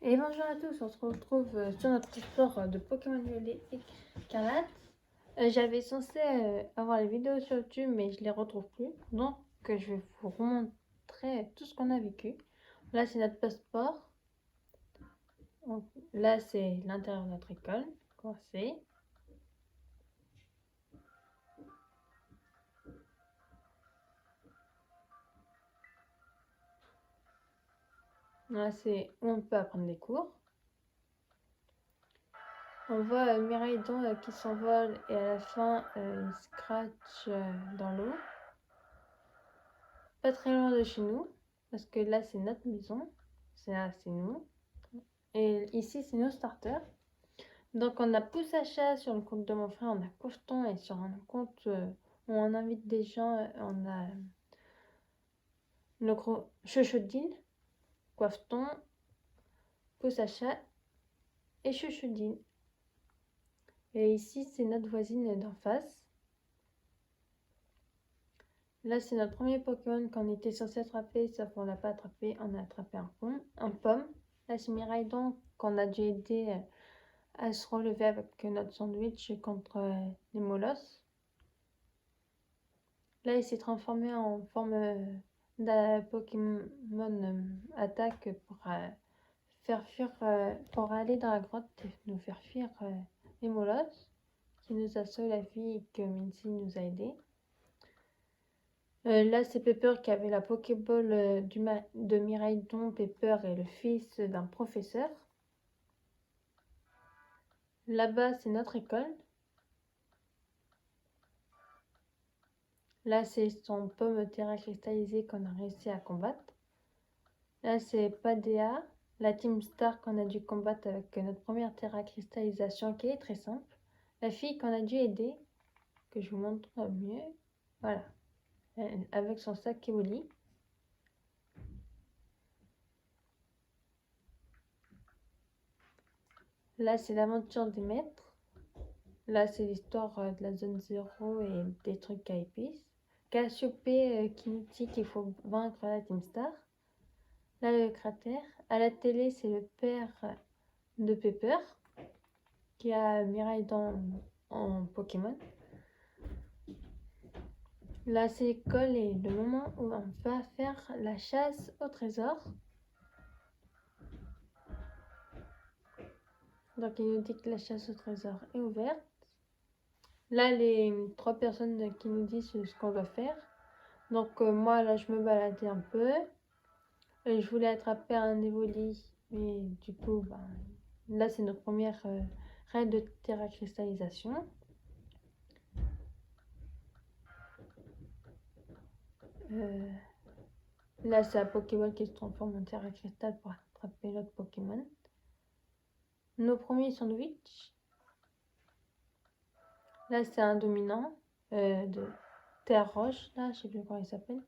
Et bonjour à tous, on se retrouve sur notre sport de Pokémon Violet Écarlate. J'avais censé avoir les vidéos sur YouTube, mais je les retrouve plus. Donc, je vais vous remontrer tout ce qu'on a vécu. Là, c'est notre passeport. Donc, là, c'est l'intérieur de notre école. Commencé. Là, c'est où on peut apprendre des cours. On voit Miraidon qui s'envole et à la fin, il scratch dans l'eau. Pas très loin de chez nous, parce que là, c'est notre maison. Là, c'est nous. Et ici, c'est nos starters. Donc, on a Poussacha sur le compte de mon frère, on a Coffton, et sur un compte où on invite des gens, on a le gros Chuchodine, Coffton, Poussacha et Chuchodine. Et ici, c'est notre voisine d'en face. Là, c'est notre premier Pokémon qu'on était censé attraper, sauf qu'on l'a pas attrapé, on a attrapé un pomme. Là, c'est Miraidon qu'on a dû aider à se relever avec notre sandwich contre les molosses. Là, il s'est transformé en forme d'un Pokémon attaque pour faire fuir, pour aller dans la grotte et nous faire fuir les molosses, qui nous a sauvé la vie et que Mincy nous a aidés. Là, c'est Pepper qui avait la Pokéball de Miraidon. Pepper est le fils d'un professeur. Là-bas, c'est notre école. Là, c'est son pomme terra cristallisée qu'on a réussi à combattre. Là, c'est Padea, la Team Star qu'on a dû combattre avec notre première terra cristallisation qui est très simple. La fille qu'on a dû aider, que je vous montre mieux. Voilà. Avec son sac Evoli. Là, c'est l'aventure des maîtres. Là, c'est l'histoire de la zone 0 et des trucs à épices. Cassiopée qui nous dit qu'il faut vaincre la Team Star. Là, le cratère. À la télé, c'est le père de Pepper qui a Miraidon en Pokémon. Là, c'est l'école et le moment où on va faire la chasse au trésor. Donc, il nous dit que la chasse au trésor est ouverte. Là, les 3 personnes qui nous disent ce qu'on doit faire. Donc, moi, là, je me baladais un peu. Je voulais attraper un Evoli, mais du coup, là, c'est notre première raid de terra cristallisation. Là, c'est un Pokéball qui se transforme en terra cristal pour attraper l'autre Pokémon. Nos premiers sandwichs. Là, c'est un dominant de terre roche. Là, je sais plus comment il s'appelle.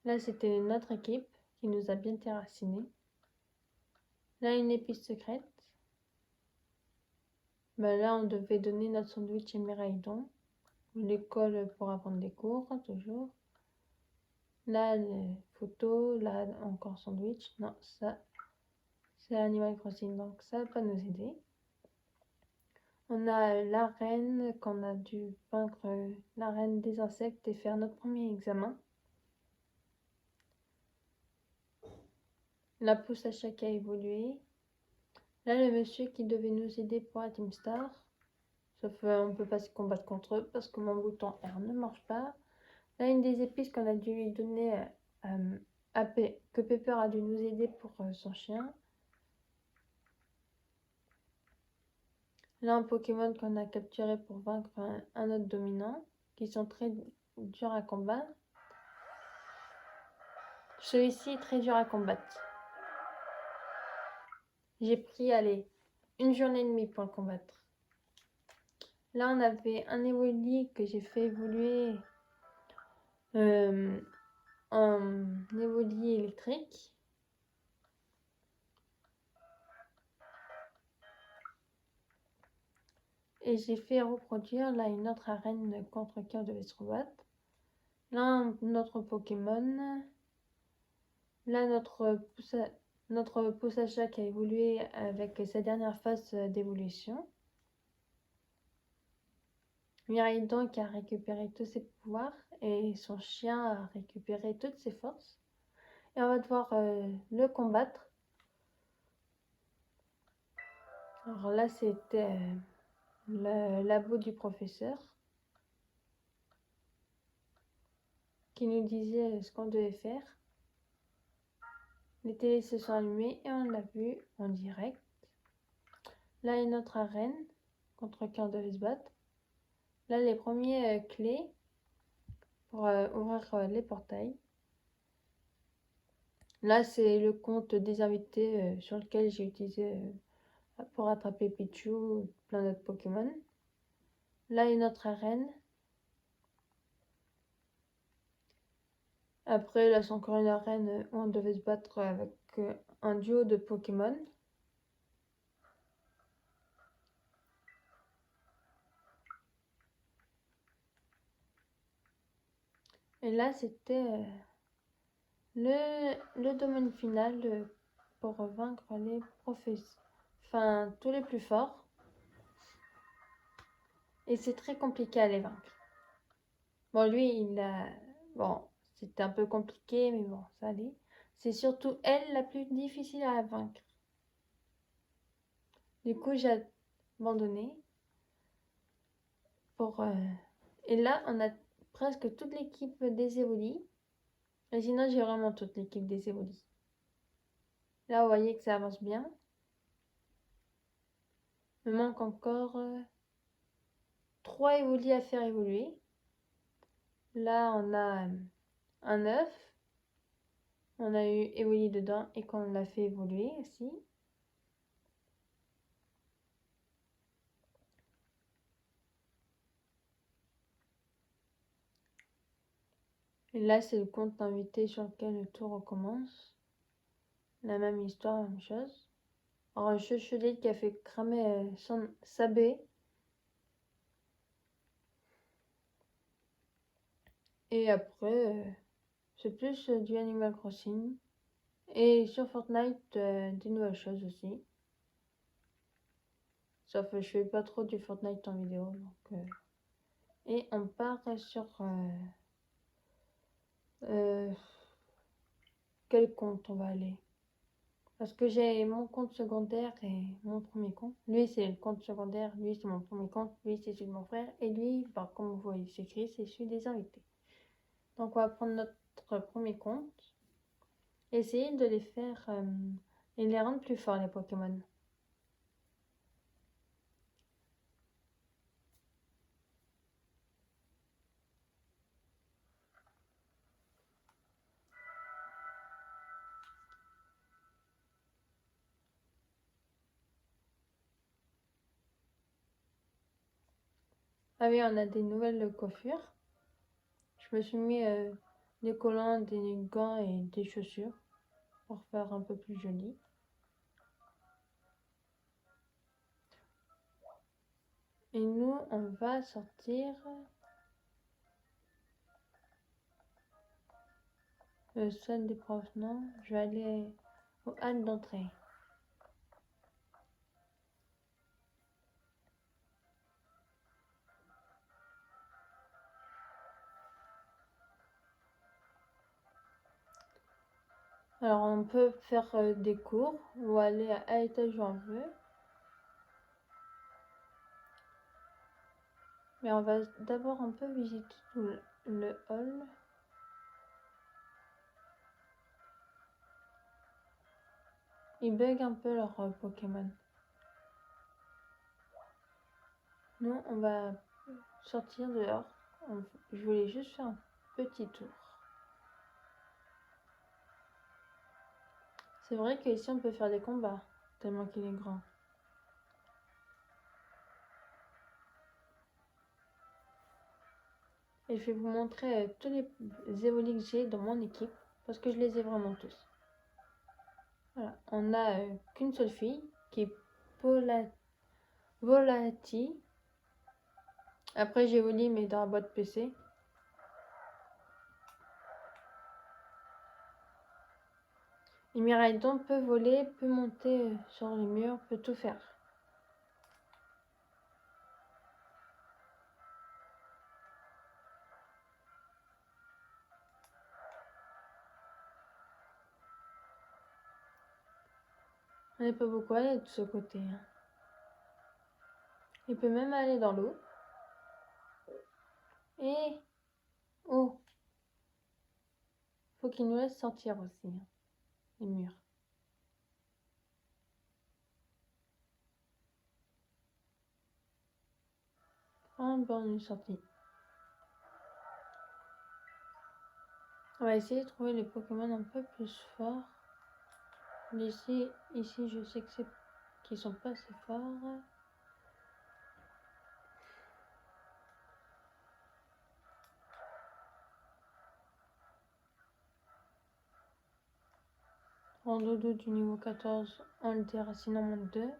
Là, c'était notre équipe qui nous a bien terrassiné. Là, une épice secrète. Là, on devait donner notre sandwich à Miraidon. L'école pour apprendre des cours, toujours. Là, les photos. Là, encore sandwich. Non, ça, c'est Animal Crossing. Donc, ça va pas nous aider. On a la reine qu'on a dû vaincre, la reine des insectes et faire notre premier examen. La pousse à chaque a évolué. Là, le monsieur qui devait nous aider pour la Team Star. Sauf on ne peut pas se combattre contre eux parce que mon bouton R ne marche pas. Là, une des épices qu'on a dû lui donner que Pepper a dû nous aider pour son chien. Là, un Pokémon qu'on a capturé pour vaincre un autre dominant, qui sont très durs à combattre. Celui-ci est très dur à combattre. J'ai pris, allez, 1 journée et demie pour le combattre. Là, on avait un Evoli que j'ai fait évoluer en Evoli électrique. Et j'ai fait reproduire là une autre arène contre qui on devait se rebattre. Là, notre Pokémon. Là, notre Poussacha qui a évolué avec sa dernière phase d'évolution. Miraidon qui a récupéré tous ses pouvoirs et son chien a récupéré toutes ses forces. Et on va devoir le combattre. Alors là, c'était le labo du professeur qui nous disait ce qu'on devait faire. Les télés se sont allumées et on l'a vu en direct. Là est notre arène contre qui on devait se battre. Là, les premiers clés pour ouvrir les portails. Là, c'est le compte des invités sur lequel j'ai utilisé pour attraper Pichu ou plein d'autres Pokémon. Là est notre arène. Après, là, c'est encore une arène où on devait se battre avec un duo de Pokémon. Et là, c'était le domaine final pour vaincre les professeurs. Enfin, tous les plus forts. Et c'est très compliqué à les vaincre. Bon, lui, il a... Bon, c'était un peu compliqué, mais bon, ça allait. C'est surtout elle la plus difficile à vaincre. Du coup, j'ai abandonné. Et là, on a presque toute l'équipe des Evoli. Et sinon, j'ai vraiment toute l'équipe des Evoli. Là, vous voyez que ça avance bien. Il me manque encore 3 Evoli à faire évoluer. Là, on a un œuf. On a eu Evoli dedans et qu'on l'a fait évoluer aussi. Et là, c'est le compte invité sur lequel tout recommence. La même histoire, la même chose. Alors, un Chuchelit qui a fait cramer sa baie. Et après, c'est plus du Animal Crossing. Et sur Fortnite, des nouvelles choses aussi. Sauf que je fais pas trop du Fortnite en vidéo. Donc, Et on part sur... quel compte on va aller? Parce que j'ai mon compte secondaire et mon premier compte. Lui, c'est le compte secondaire. Lui, c'est mon premier compte. Lui, c'est celui de mon frère. Et lui, bah, comme vous voyez, c'est écrit, c'est celui des invités. Donc, on va prendre notre premier compte. Essayer de les faire... et les rendre plus forts, les Pokémon. Ah oui, on a des nouvelles coiffures. Je me suis mis des collants, des gants et des chaussures pour faire un peu plus joli. Et nous, on va sortir salle des profs. Non, je vais aller au hall d'entrée. Alors, on peut faire des cours ou aller à l'étage où on veut. Mais on va d'abord un peu visiter tout le hall. Ils bug un peu leur Pokémon. Nous, on va sortir dehors. Je voulais juste faire un petit tour. C'est vrai qu'ici, on peut faire des combats, tellement qu'il est grand. Et je vais vous montrer tous les évolis que j'ai dans mon équipe, parce que je les ai vraiment tous. Voilà, on n'a qu'une seule fille, qui est Volati. Après, j'ai volé, mais dans la boîte PC. Et Miraidon peut voler, peut monter sur les murs, peut tout faire. On n'est pas beaucoup allé de ce côté. Hein. Il peut même aller dans l'eau. Et... Oh! Faut qu'il nous laisse sortir aussi. Hein, les murs. Ah, bon, on est sorti. On va essayer de trouver les Pokémon un peu plus forts. Ici, je sais que c'est qu'ils sont pas assez forts. Rondoudou du niveau 14, on le déracine en moins 2.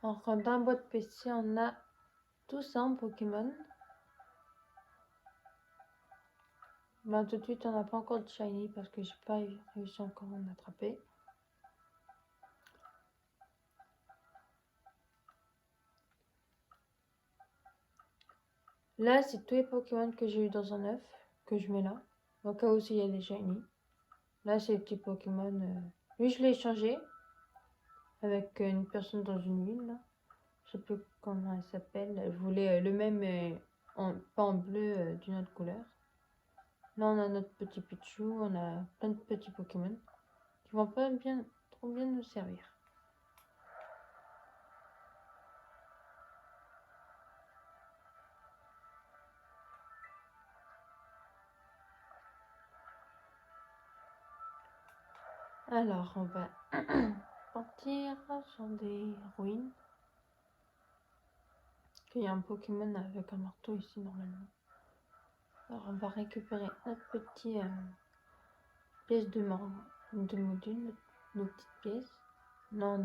Alors, dans la boîte PC, on a tout ça en Pokémon. Ben, tout de suite, on n'a pas encore de Shiny parce que j'ai pas réussi encore à en attraper. Là, c'est tous les Pokémon que j'ai eu dans un œuf que je mets là. Au cas où il y a des Shiny. Là, c'est les petits Pokémon. Lui, je l'ai échangé avec une personne dans une ville. Là. Je sais plus comment elle s'appelle. Elle voulait le même, pas en bleu, d'une autre couleur. Là, on a notre petit Pichu. On a plein de petits Pokémon qui vont pas trop bien nous servir. Alors, on va partir sur des ruines. Il y a un Pokémon avec un marteau ici normalement. Alors, on va récupérer notre petite pièce de module, nos petites pièces. Non,